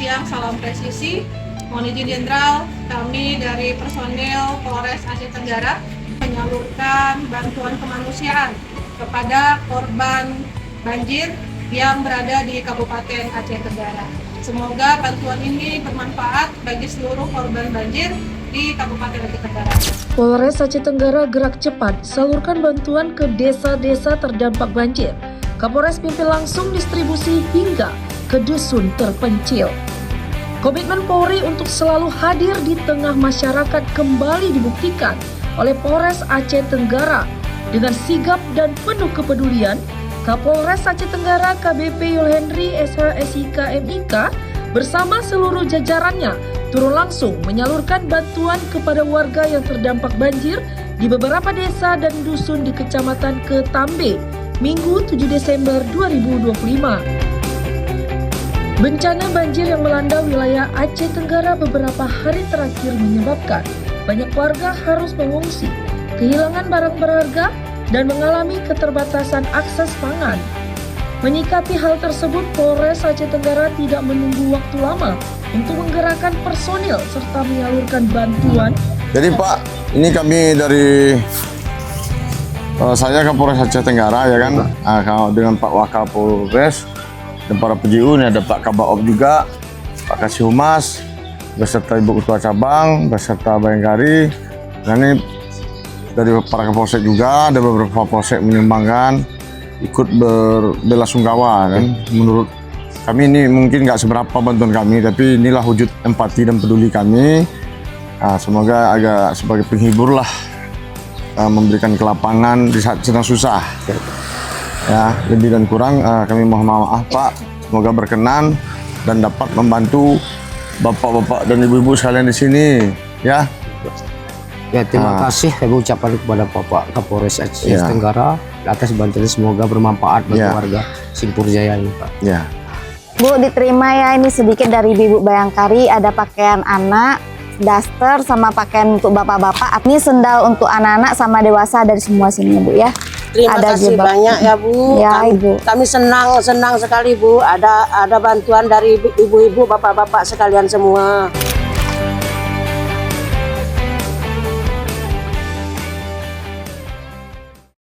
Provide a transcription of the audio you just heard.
siang, salam presisi. Mohon izin Jenderal, kami dari personel Polres Aceh Tenggara menyalurkan bantuan kemanusiaan kepada korban banjir yang berada di Kabupaten Aceh Tenggara. Semoga bantuan ini bermanfaat bagi seluruh korban banjir di Kabupaten Aceh Tenggara. Polres Aceh Tenggara gerak cepat salurkan bantuan ke desa-desa terdampak banjir. Kapolres pimpin langsung distribusi hingga ke dusun terpencil. Komitmen Polri untuk selalu hadir di tengah masyarakat kembali dibuktikan oleh Polres Aceh Tenggara. Dengan sigap dan penuh kepedulian, Kapolres Aceh Tenggara KBP Yulhendri SHSIK MIK bersama seluruh jajarannya turun langsung menyalurkan bantuan kepada warga yang terdampak banjir di beberapa desa dan dusun di Kecamatan Ketambe, Minggu 7 Desember 2025. Bencana banjir yang melanda wilayah Aceh Tenggara beberapa hari terakhir menyebabkan banyak warga harus mengungsi, kehilangan barang berharga, dan mengalami keterbatasan akses pangan. Menyikapi hal tersebut, Polres Aceh Tenggara tidak menunggu waktu lama untuk menggerakkan personil serta menyalurkan bantuan. Jadi Pak, ini kami dari saya Kapolres Aceh Tenggara ya kan, dengan Pak Wakapolres dan para PJU, ini ada Pak Kabaop juga, Pak Kasih Humas, beserta Ibu Ketua Cabang, beserta Bayangkari, dan ini dari para Kapolsek juga, ada beberapa Polsek menyumbangkan, ikut berbelasungkawa kan. Menurut kami ini mungkin nggak seberapa bantuan kami, tapi inilah wujud empati dan peduli kami. Semoga agak sebagai penghibur lah, memberikan kelapangan di saat sedang susah. Ya, lebih dan kurang kami mohon maaf Pak, semoga berkenan dan dapat membantu bapak-bapak dan ibu-ibu sekalian di sini ya. Ya, terima kasih kami ucapkan kepada Bapak Kapolres Aceh Tenggara atas bantuan, semoga bermanfaat bagi warga Simpur Jaya ini Pak. Ya. Bu, diterima ya, ini sedikit dari Ibu Bayangkari, ada pakaian anak, daster sama pakaian untuk bapak-bapak. Ini sendal untuk anak-anak sama dewasa dari semua sini Bu ya. Terima kasih banyak ya Bu. Ya, Ibu. Kami senang sekali Bu. Ada bantuan dari ibu-ibu, bapak-bapak sekalian semua.